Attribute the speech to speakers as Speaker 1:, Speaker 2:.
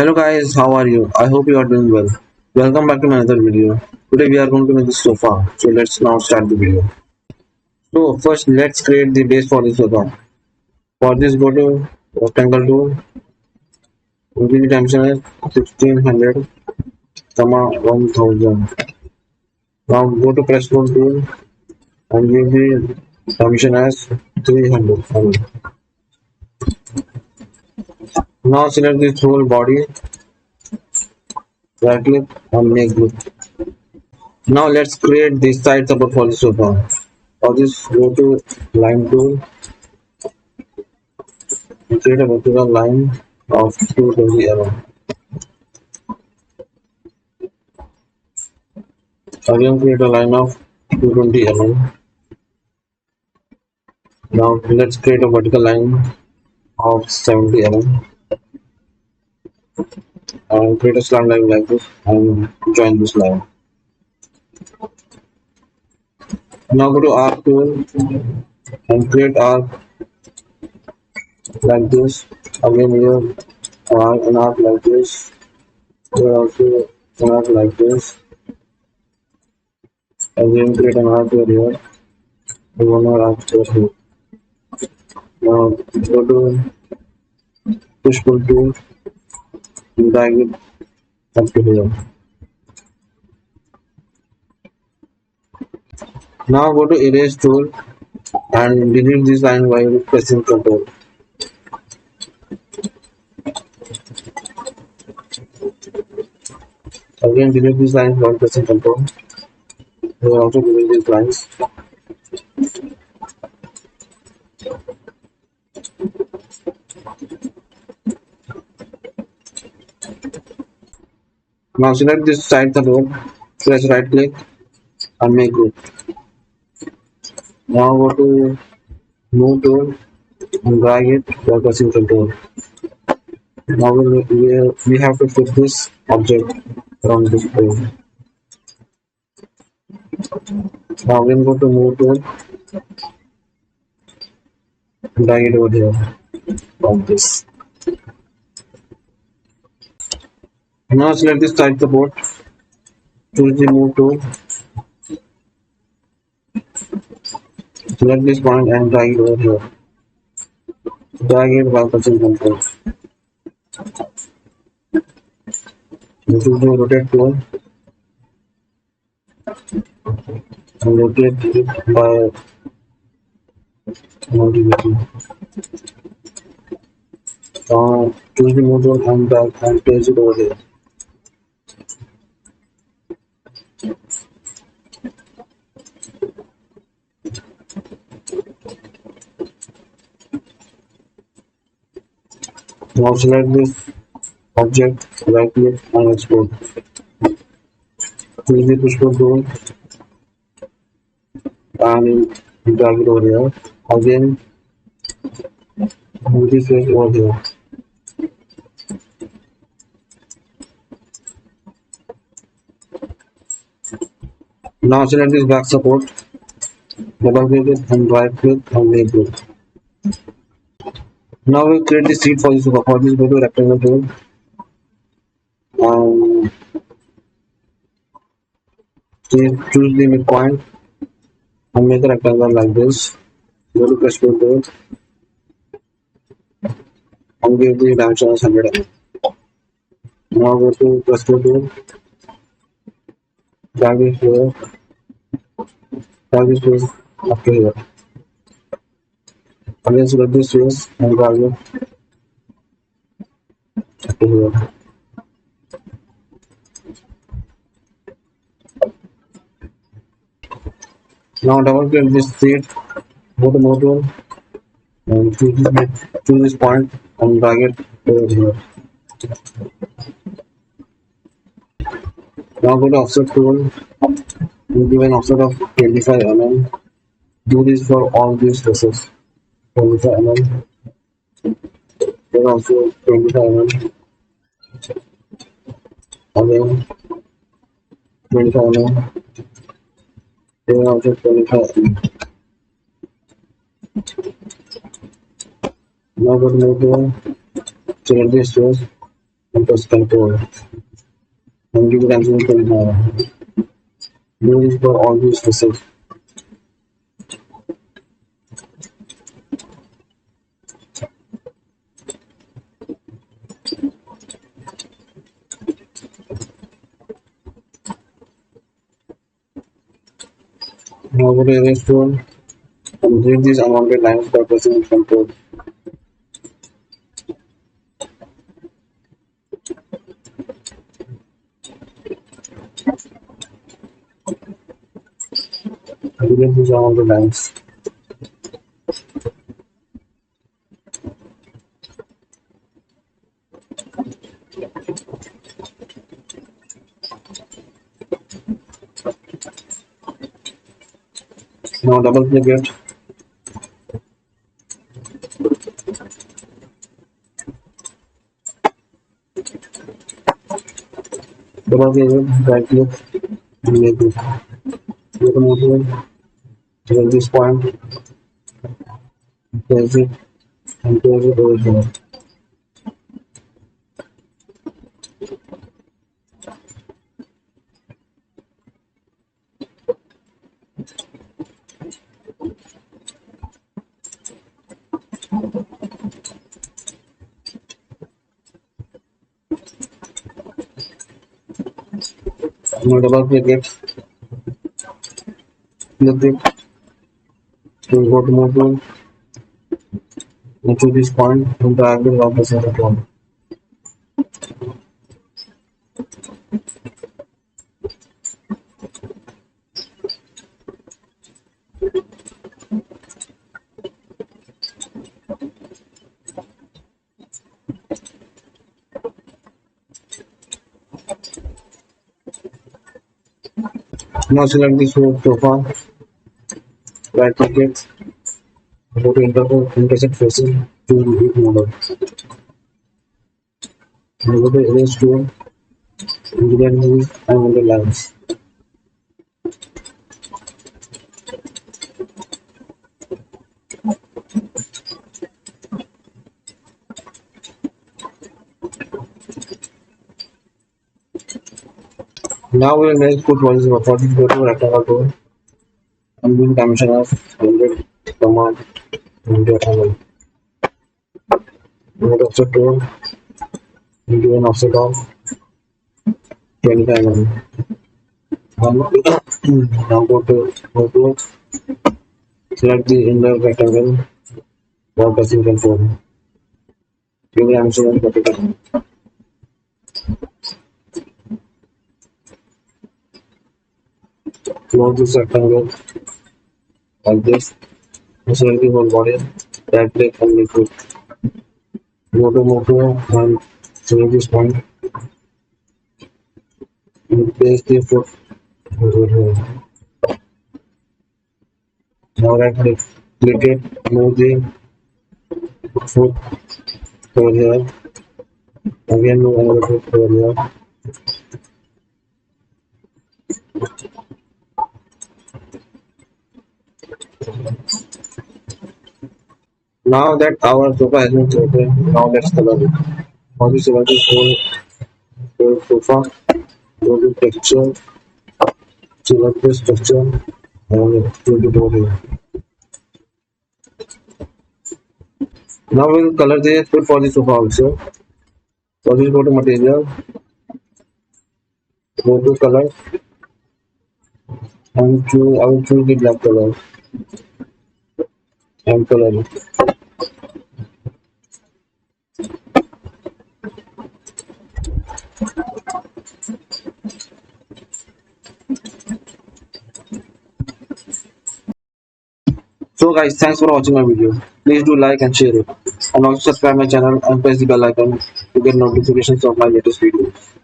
Speaker 1: Hello guys, how are you? I hope you are doing well. Welcome back to another video. Today we are going to make the sofa. So let's now start the video. So first let's create the base for the sofa. For this go to rectangle tool, increase the dimension as 1600, 1000. Now go to press tool and give the dimension as 300. Now select this whole body, right click and make group. Now let's create the side support for the sofa. For this go to line tool and create a vertical line of 220 mm. Again create a line of 220 mm. Now let's create a vertical line of 70 mm and create a slant line like this and join this line. Now go to arc tool and create arc like this. Again here an arc like this. Here also an arc like this. Again create an arc over here. One more arc over here. Now go to push pull tool and drag it up to here. Now go to erase tool and delete this line while pressing Ctrl. Again delete these lines while pressing Ctrl. We will also delete these lines. Now select this side support, press right click and make group. Now go to move tool and drag it while pressing Ctrl. Now we have to fit this object around this plane. Now again go to move tool and drag it over here like this. Now select this side support, choose the move tool, select this point and drag it over here. Drag it while pressing Ctrl. Choose the rotate tool and rotate it by multiplication. Choose the move tool and drag and place it over here. Now select this object, right click and export. Choose the push pull tool and drag it over here. Again, move this face over here. Now select this back support, double click it and right click and make group. Now we create the seat for this sofa. For this, go to rectangle tool and choose the midpoint and make a rectangle like this. Go to press tool and give the dimension as 100 mm. Now go to press tool, drag it here, drag this face up to here. Again select this face and drag it up to here. Now double click this seat, go to mode tool and choose this point and drag it over here. Now go to offset tool and give an offset of 25 mm. Do this for all these faces. 25 mm. Then also 25 mm. Again 25 mm. Then also 25 mm. Now go to move tool, select this face and press control and give it answer do this for all these results. Now go to erase tool and delete these unwanted lines by pressing control. Delete these unwanted lines. Now double click it. Double click it, right click and make it. Go to move to this point, place it and place it over here. Now double click it, click it, to go to move tool, and to this point and drag it off the center point. Now select this sofa, right click it, go to intersect faces to repeat model. Now go to erase tool, and delete these unwanted lines. Now we will make put values for this go to rectangle tool and give dimension of 100, comma 100 angle. Go to offset tool and give an offset of 25 mm. Now go to select the inner rectangle while pressing control. Give the dimension of 45. Close this rectangle like this. Select the whole body, right click and make it. Go to move and select this point and place the foot over here. Now right click it, move the foot over here. Again move another foot over here. Now that our sofa has been created, now let's color it. For this select the whole sofa, go to texture, select this texture and click it over here. Now we'll color the foot for the sofa also. For this go to material, go to color and I will choose the black color and color it. So guys, thanks for watching my video. Please do like and share it. And also subscribe my channel and press the bell icon to get notifications of my latest videos.